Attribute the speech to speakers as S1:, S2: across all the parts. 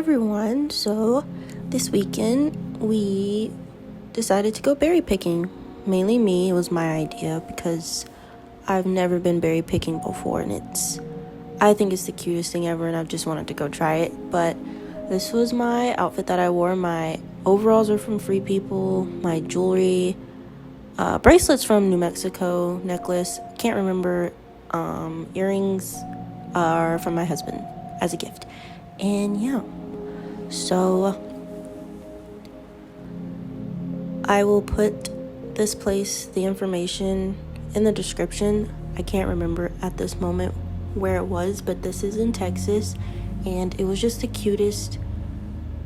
S1: everyone. So this weekend we decided to go berry picking. Mainly me, it was my idea because I've never been berry picking before, and I think it's the cutest thing ever, and I've just wanted to go try it. But this was my outfit that I wore. My overalls are from Free People, my jewelry, bracelets from New Mexico, necklace, can't remember, earrings are from my husband as a gift. And yeah, so I will put this place, the information, in the description. I can't remember at this moment where it was, but this is in Texas, and it was just the cutest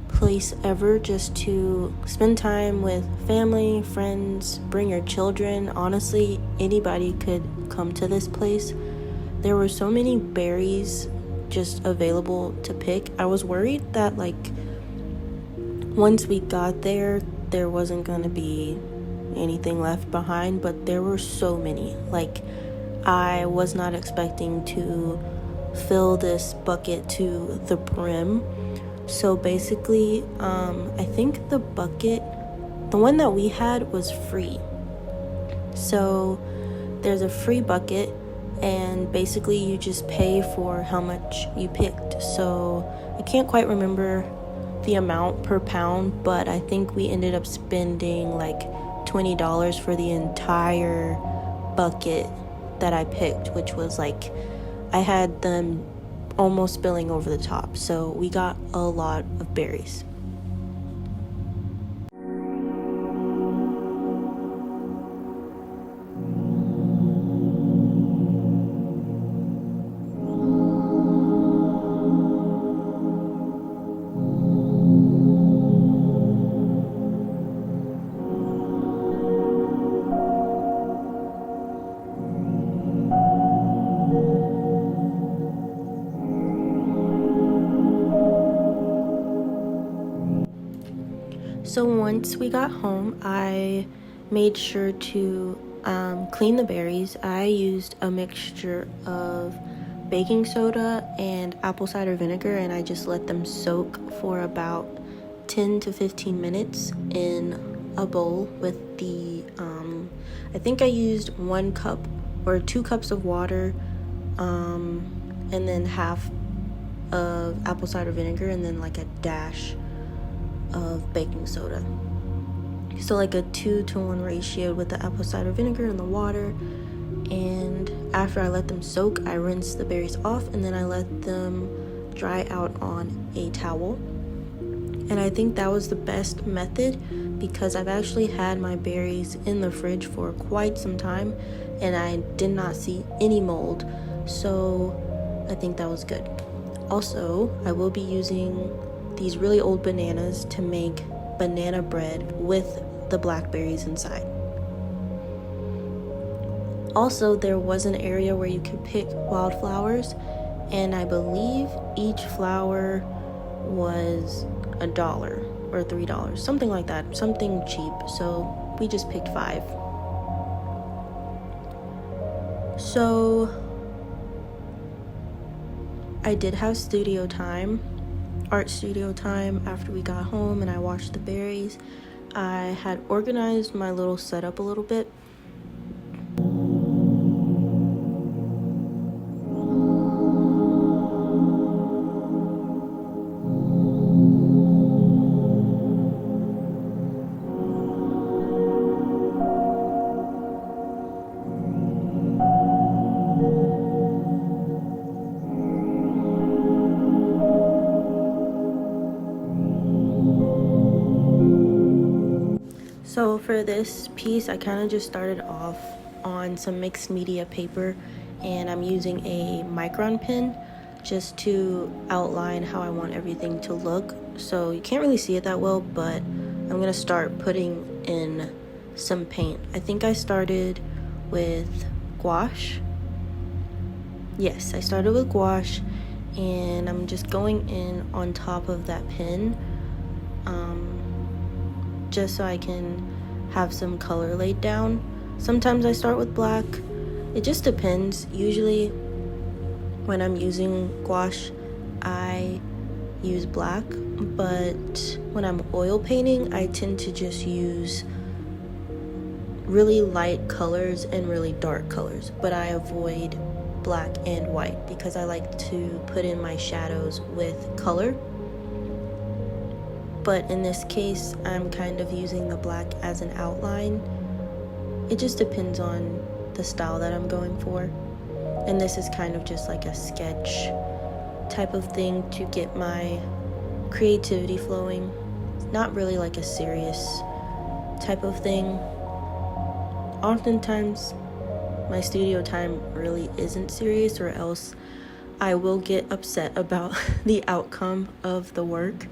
S1: place ever, just to spend time with family, friends, bring your children. Honestly, anybody could come to this place. There were so many berries just available to pick. I was worried that once we got there wasn't gonna be anything left behind, but there were so many. I was not expecting to fill this bucket to the brim. So basically, I think the one that we had was free. So there's a free bucket, and basically you just pay for how much you picked. So I can't quite remember the amount per pound, but I think we ended up spending $20 for the entire bucket that I picked, which was I had them almost spilling over the top. So we got a lot of berries. So once we got home, I made sure to clean the berries. I used a mixture of baking soda and apple cider vinegar, and I just let them soak for about 10 to 15 minutes in a bowl with I think I used 1 cup or 2 cups of water, and then half of apple cider vinegar, and then a dash of baking soda. So a 2-to-1 ratio with the apple cider vinegar and the water. And after I let them soak, I rinsed the berries off, and then I let them dry out on a towel. And I think that was the best method because I've actually had my berries in the fridge for quite some time, and I did not see any mold. So I think that was good. Also, I will be using these really old bananas to make banana bread with the blackberries inside. Also, there was an area where you could pick wildflowers, and I believe each flower was $1 or $3, something like that, something cheap. So we just picked 5. So I did have art studio time after we got home, and I watched the berries. I had organized my little setup a little bit. So for this piece, I kind of just started off on some mixed media paper, and I'm using a micron pen just to outline how I want everything to look. So you can't really see it that well, but I'm going to start putting in some paint. I think I started with gouache. Yes, I started with gouache, and I'm just going in on top of that pen, just so I can have some color laid down. Sometimes I start with black. It just depends. Usually when I'm using gouache, I use black, but when I'm oil painting, I tend to just use really light colors and really dark colors, but I avoid black and white because I like to put in my shadows with color. But in this case, I'm kind of using the black as an outline. It just depends on the style that I'm going for. And this is kind of just like a sketch type of thing to get my creativity flowing. It's not really like a serious type of thing. Oftentimes, my studio time really isn't serious, or else I will get upset about the outcome of the work.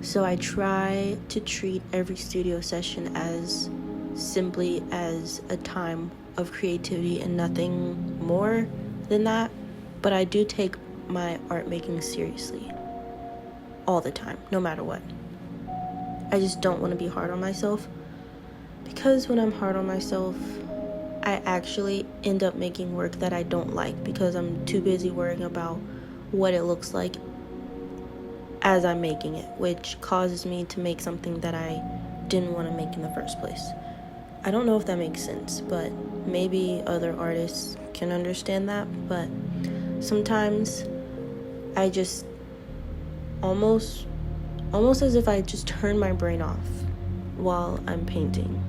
S1: So I try to treat every studio session as simply as a time of creativity and nothing more than that. But I do take my art making seriously all the time, no matter what. I just don't want to be hard on myself, because when I'm hard on myself, I actually end up making work that I don't like because I'm too busy worrying about what it looks like as I'm making it, which causes me to make something that I didn't want to make in the first place. I don't know if that makes sense, but maybe other artists can understand that. But sometimes I just almost as if I just turn my brain off while I'm painting.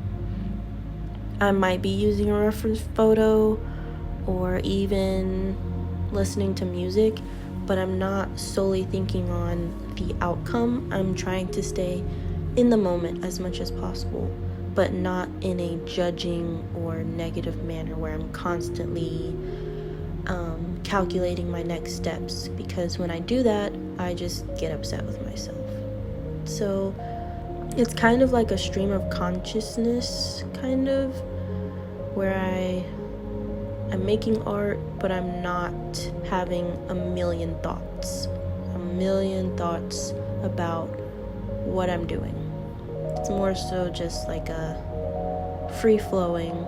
S1: I might be using a reference photo or even listening to music, but I'm not solely thinking on the outcome. I'm trying to stay in the moment as much as possible, but not in a judging or negative manner where I'm constantly calculating my next steps, because when I do that, I just get upset with myself. So it's kind of like a stream of consciousness, kind of, where I'm making art, but I'm not having a million thoughts about what I'm doing. It's more so just like a free-flowing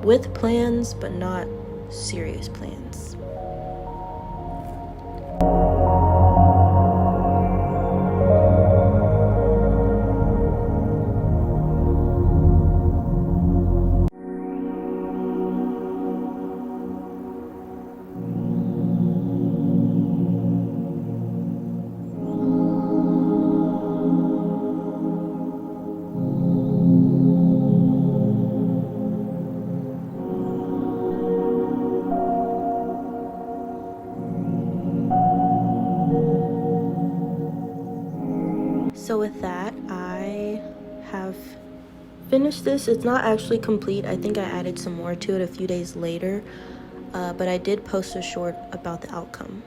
S1: with plans, but not serious plans. So with that, I have finished this. It's not actually complete. I think I added some more to it a few days later, but I did post a short about the outcome.